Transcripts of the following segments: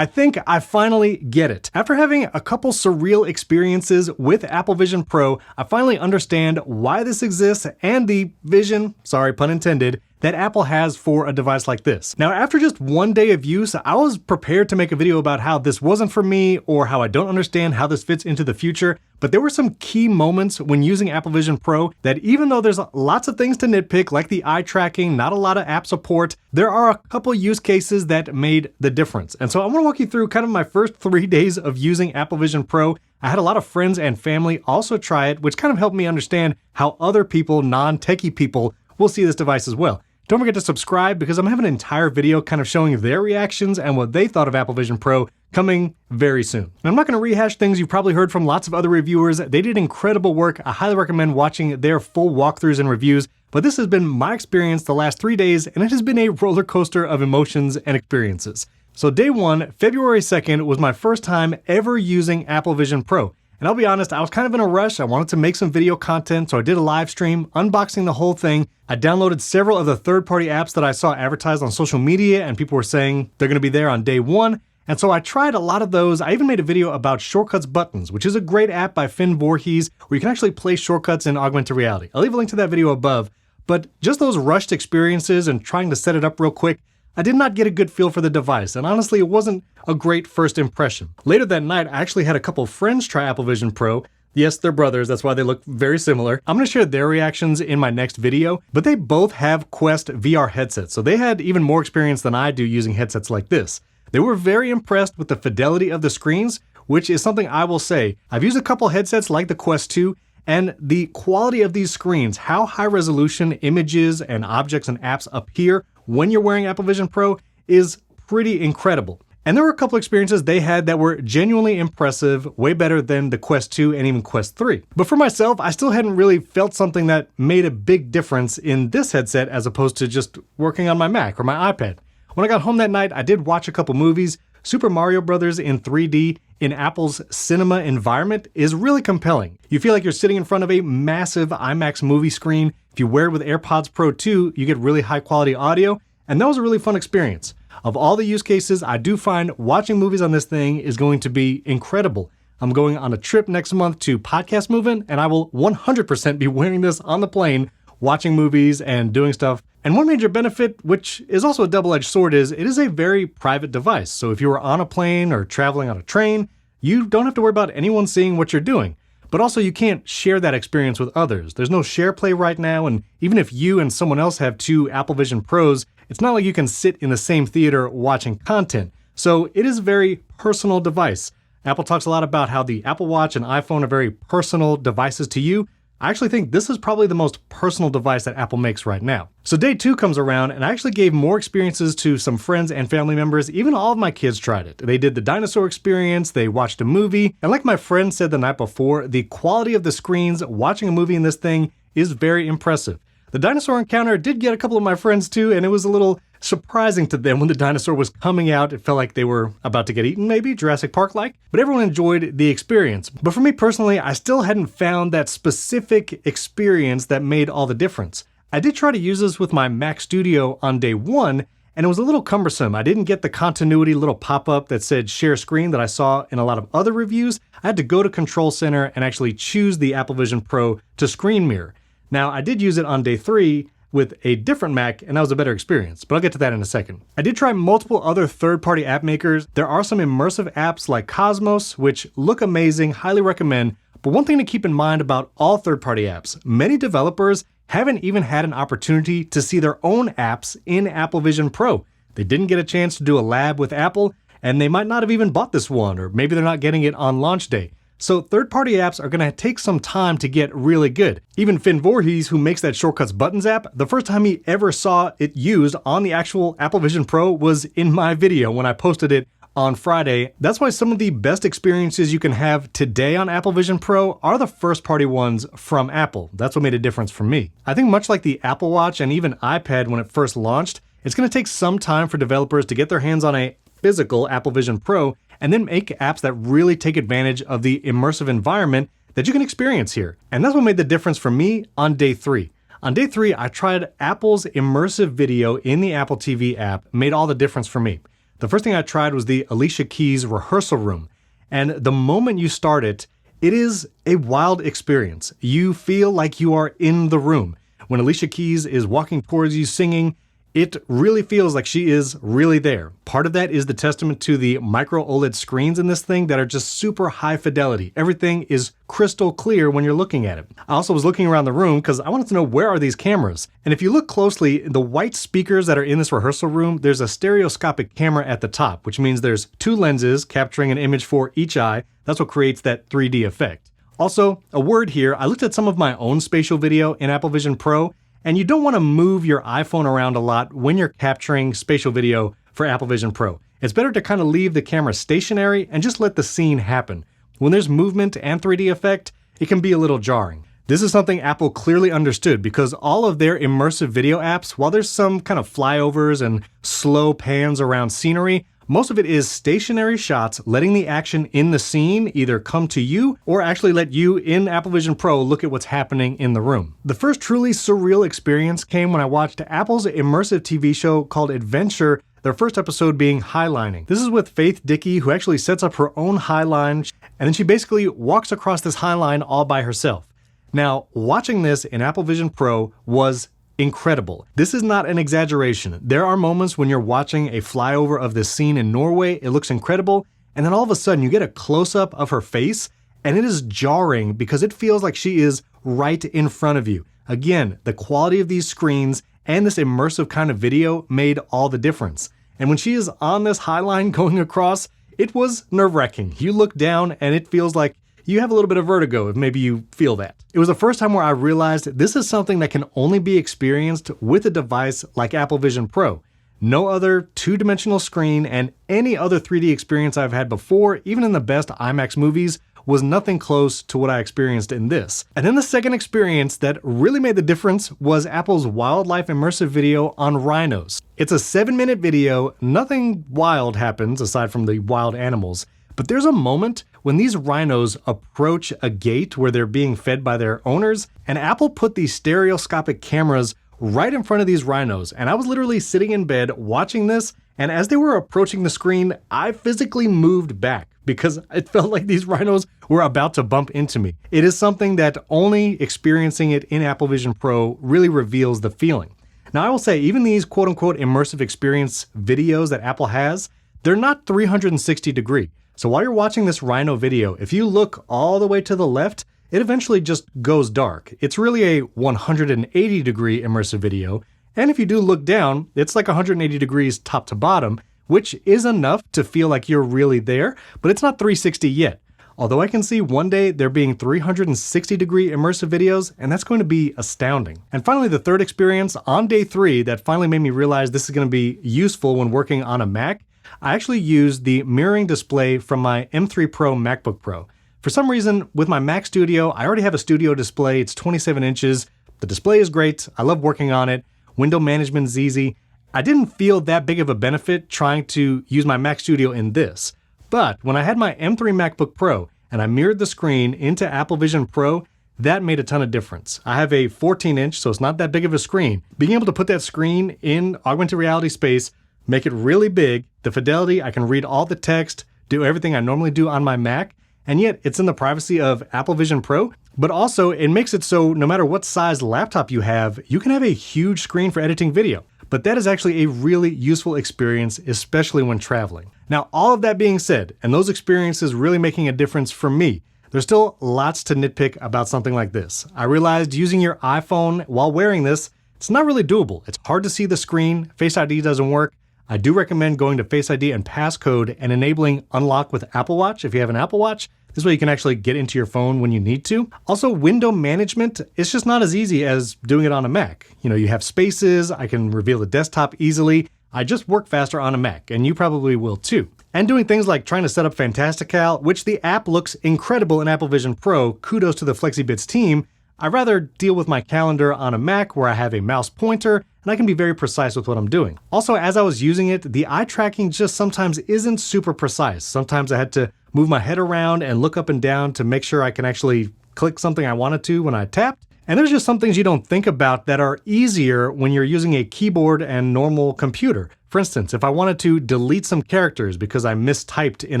I think I finally get it. After having a couple surreal experiences with Apple Vision Pro, I finally understand why this exists and the vision, sorry, pun intended, that Apple has for a device like this. Now, after just one day of use, I was prepared to make a video about how this wasn't for me or how I don't understand how this fits into the future, but there were some key moments when using Apple Vision Pro that even though there's lots of things to nitpick, like the eye tracking, not a lot of app support, there are a couple use cases that made the difference. And so I wanna walk you through kind of my first 3 days of using Apple Vision Pro. I had a lot of friends and family also try it, which kind of helped me understand how other people, non-techie people, will see this device as well. Don't forget to subscribe because I'm having an entire video kind of showing their reactions and what they thought of Apple Vision Pro coming very soon. And I'm not going to rehash things you've probably heard from lots of other reviewers. They did incredible work. I highly recommend watching their full walkthroughs and reviews. But this has been my experience the last 3 days, and it has been a roller coaster of emotions and experiences. So day 1, February 2nd, was my first time ever using Apple Vision Pro. And I'll be honest, I was kind of in a rush. I wanted to make some video content, so I did a live stream unboxing the whole thing. I downloaded several of the third-party apps that I saw advertised on social media, and people were saying they're gonna be there on day 1. And so I tried a lot of those. I even made a video about Shortcuts Buttons, which is a great app by Finn Voorhees, where you can actually play shortcuts in augmented reality. I'll leave a link to that video above. But just those rushed experiences and trying to set it up real quick, I did not get a good feel for the device, and honestly, it wasn't a great first impression. Later that night, I actually had a couple of friends try Apple Vision Pro. Yes, they're brothers, that's why they look very similar. I'm gonna share their reactions in my next video, but they both have Quest VR headsets, so they had even more experience than I do using headsets like this. They were very impressed with the fidelity of the screens, which is something I will say. I've used a couple headsets like the Quest 2, and the quality of these screens, how high resolution images and objects and apps appear when you're wearing Apple Vision Pro is pretty incredible. And there were a couple experiences they had that were genuinely impressive, way better than the Quest 2 and even Quest 3. But for myself, I still hadn't really felt something that made a big difference in this headset as opposed to just working on my Mac or my iPad. When I got home that night, I did watch a couple movies. Super Mario Bros. In 3D in Apple's cinema environment is really compelling. You feel like you're sitting in front of a massive IMAX movie screen. If you wear it with AirPods Pro 2, you get really high quality audio, and that was a really fun experience. Of all the use cases, I do find watching movies on this thing is going to be incredible. I'm going on a trip next month to Podcast Movement, and I will 100% be wearing this on the plane, watching movies and doing stuff. And one major benefit, which is also a double-edged sword, is it is a very private device. So if you are on a plane or traveling on a train, you don't have to worry about anyone seeing what you're doing. But also you can't share that experience with others. There's no share play right now, and even if you and someone else have 2 Apple Vision Pros, it's not like you can sit in the same theater watching content. So it is a very personal device. Apple talks a lot about how the Apple Watch and iPhone are very personal devices to you. I actually think this is probably the most personal device that Apple makes right now. So day 2 comes around, and I actually gave more experiences to some friends and family members. Even all of my kids tried it. They did the dinosaur experience, they watched a movie, and like my friend said the night before, the quality of the screens watching a movie in this thing is very impressive. The dinosaur encounter did get a couple of my friends too, and it was a little surprising to them when the dinosaur was coming out. It felt like they were about to get eaten, maybe, Jurassic Park-like. But everyone enjoyed the experience. But for me personally, I still hadn't found that specific experience that made all the difference. I did try to use this with my Mac Studio on day 1, and it was a little cumbersome. I didn't get the continuity little pop-up that said share screen that I saw in a lot of other reviews. I had to go to Control Center and actually choose the Apple Vision Pro to screen mirror. Now, I did use it on day 3, with a different Mac, and that was a better experience, but I'll get to that in a second. I did try multiple other third-party app makers. There are some immersive apps like Cosmos, which look amazing, highly recommend, but one thing to keep in mind about all third-party apps, many developers haven't even had an opportunity to see their own apps in Apple Vision Pro. They didn't get a chance to do a lab with Apple, and they might not have even bought this one, or maybe they're not getting it on launch day. So third-party apps are gonna take some time to get really good. Even Finn Voorhees, who makes that Shortcuts Buttons app, the first time he ever saw it used on the actual Apple Vision Pro was in my video when I posted it on Friday. That's why some of the best experiences you can have today on Apple Vision Pro are the first-party ones from Apple. That's what made a difference for me. I think much like the Apple Watch and even iPad when it first launched, it's gonna take some time for developers to get their hands on a physical Apple Vision Pro and then make apps that really take advantage of the immersive environment that you can experience here. And that's what made the difference for me on day 3. On day 3, I tried Apple's immersive video in the Apple TV app, made all the difference for me. The first thing I tried was the Alicia Keys rehearsal room. And the moment you start it, it is a wild experience. You feel like you are in the room. When Alicia Keys is walking towards you singing, it really feels like she is really there. Part of that is the testament to the micro OLED screens in this thing that are just super high fidelity. Everything is crystal clear when you're looking at it. I also was looking around the room because I wanted to know, where are these cameras? And if you look closely, the white speakers that are in this rehearsal room, there's a stereoscopic camera at the top, which means there's 2 lenses capturing an image for each eye. That's what creates that 3D effect. Also, a word here, I looked at some of my own spatial video in Apple Vision Pro, and you don't want to move your iPhone around a lot when you're capturing spatial video for Apple Vision Pro. It's better to kind of leave the camera stationary and just let the scene happen. When there's movement and 3D effect, it can be a little jarring. This is something Apple clearly understood because all of their immersive video apps, while there's some kind of flyovers and slow pans around scenery, most of it is stationary shots letting the action in the scene either come to you or actually let you in Apple Vision Pro look at what's happening in the room. The first truly surreal experience came when I watched Apple's immersive TV show called Adventure, their first episode being highlining. This is with Faith Dickey, who actually sets up her own highline, and then she basically walks across this highline all by herself. Now, watching this in Apple Vision Pro was incredible. This is not an exaggeration. There are moments when you're watching a flyover of this scene in Norway, it looks incredible, and then all of a sudden you get a close-up of her face, and it is jarring because it feels like she is right in front of you. Again, the quality of these screens and this immersive kind of video made all the difference. And when she is on this highline going across, it was nerve-wracking. You look down and it feels like you have a little bit of vertigo if maybe you feel that. It was the first time where I realized this is something that can only be experienced with a device like Apple Vision Pro. No other 2-dimensional screen and any other 3D experience I've had before, even in the best IMAX movies, was nothing close to what I experienced in this. And then the second experience that really made the difference was Apple's wildlife immersive video on rhinos. It's a 7-minute video, nothing wild happens aside from the wild animals, but there's a moment when these rhinos approach a gate where they're being fed by their owners, and Apple put these stereoscopic cameras right in front of these rhinos, and I was literally sitting in bed watching this, and as they were approaching the screen, I physically moved back because it felt like these rhinos were about to bump into me. It is something that only experiencing it in Apple Vision Pro really reveals the feeling. Now, I will say, even these quote-unquote immersive experience videos that Apple has, they're not 360 degree. So while you're watching this rhino video, if you look all the way to the left, it eventually just goes dark. It's really a 180 degree immersive video. And if you do look down, it's like 180 degrees top to bottom, which is enough to feel like you're really there, but it's not 360 yet. Although I can see one day there being 360 degree immersive videos, and that's going to be astounding. And finally, the third experience on day 3 that finally made me realize this is going to be useful when working on a Mac, I actually used the mirroring display from my M3 Pro MacBook Pro. For some reason, with my Mac Studio, I already have a studio display. It's 27 inches. The display is great. I love working on it. Window management is easy. I didn't feel that big of a benefit trying to use my Mac Studio in this. But when I had my M3 MacBook Pro and I mirrored the screen into Apple Vision Pro, that made a ton of difference. I have a 14-inch, so it's not that big of a screen. Being able to put that screen in augmented reality space, make it really big, the fidelity, I can read all the text, do everything I normally do on my Mac, and yet it's in the privacy of Apple Vision Pro, but also it makes it so no matter what size laptop you have a huge screen for editing video. But that is actually a really useful experience, especially when traveling. Now, all of that being said, and those experiences really making a difference for me, there's still lots to nitpick about something like this. I realized using your iPhone while wearing this, it's not really doable. It's hard to see the screen, Face ID doesn't work. I do recommend going to Face ID and passcode and enabling unlock with Apple Watch if you have an Apple Watch. This way you can actually get into your phone when you need to. Also, window management, it's just not as easy as doing it on a Mac. You have spaces, I can reveal the desktop easily. I just work faster on a Mac, and you probably will too. And doing things like trying to set up Fantastical, which the app looks incredible in Apple Vision Pro, kudos to the FlexiBits team. I'd rather deal with my calendar on a Mac where I have a mouse pointer and I can be very precise with what I'm doing. Also, as I was using it, the eye tracking just sometimes isn't super precise. Sometimes I had to move my head around and look up and down to make sure I can actually click something I wanted to when I tapped. And there's just some things you don't think about that are easier when you're using a keyboard and normal computer. For instance, if I wanted to delete some characters because I mistyped in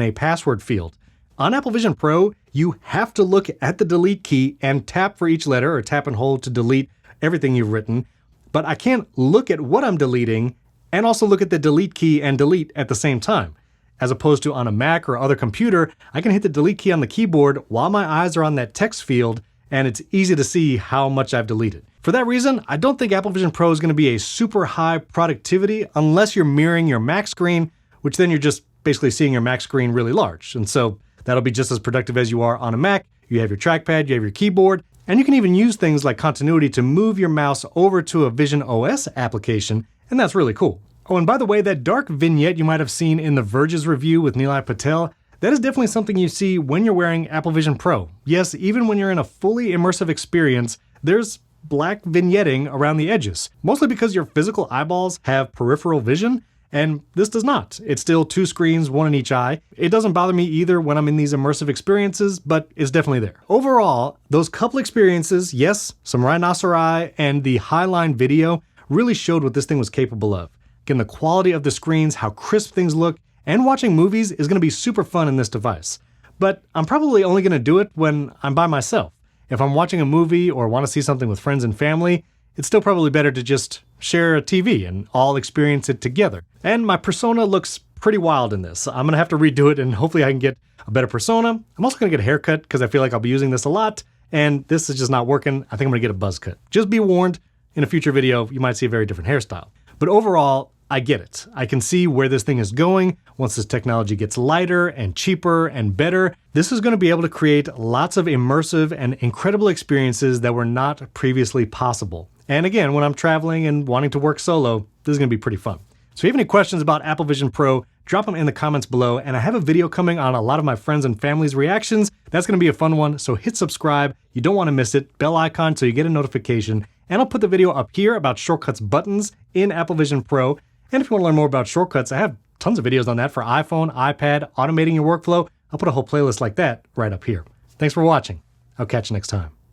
a password field, on Apple Vision Pro, you have to look at the delete key and tap for each letter, or tap and hold to delete everything you've written. But I can't look at what I'm deleting and also look at the delete key and delete at the same time. As opposed to on a Mac or other computer, I can hit the delete key on the keyboard while my eyes are on that text field, and it's easy to see how much I've deleted. For that reason, I don't think Apple Vision Pro is going to be a super high productivity unless you're mirroring your Mac screen, which then you're just basically seeing your Mac screen really large. And so that'll be just as productive as you are on a Mac. You have your trackpad, you have your keyboard, and you can even use things like continuity to move your mouse over to a Vision OS application, and that's really cool. Oh, and by the way, that dark vignette you might have seen in The Verge's review with Nilay Patel, that is definitely something you see when you're wearing Apple Vision Pro. Yes, even when you're in a fully immersive experience, there's black vignetting around the edges, mostly because your physical eyeballs have peripheral vision, and this does not. It's still two screens, one in each eye. It doesn't bother me either when I'm in these immersive experiences, but it's definitely there. Overall, those couple experiences, yes, some rhinoceri and the highline video really showed what this thing was capable of. Again, the quality of the screens, how crisp things look, and watching movies is going to be super fun in this device. But I'm probably only going to do it when I'm by myself. If I'm watching a movie or want to see something with friends and family, it's still probably better to just share a TV and all experience it together. And my persona looks pretty wild in this. I'm going to have to redo it and hopefully I can get a better persona. I'm also going to get a haircut because I feel like I'll be using this a lot, and this is just not working. I think I'm going to get a buzz cut. Just be warned, in a future video, you might see a very different hairstyle. But overall, I get it. I can see where this thing is going. Once this technology gets lighter and cheaper and better, this is going to be able to create lots of immersive and incredible experiences that were not previously possible. And again, when I'm traveling and wanting to work solo, this is going to be pretty fun. So if you have any questions about Apple Vision Pro, drop them in the comments below. And I have a video coming on a lot of my friends and family's reactions. That's going to be a fun one. So hit subscribe. You don't want to miss it. Bell icon so you get a notification. And I'll put the video up here about shortcuts buttons in Apple Vision Pro. And if you want to learn more about shortcuts, I have tons of videos on that for iPhone, iPad, automating your workflow. I'll put a whole playlist like that right up here. Thanks for watching. I'll catch you next time.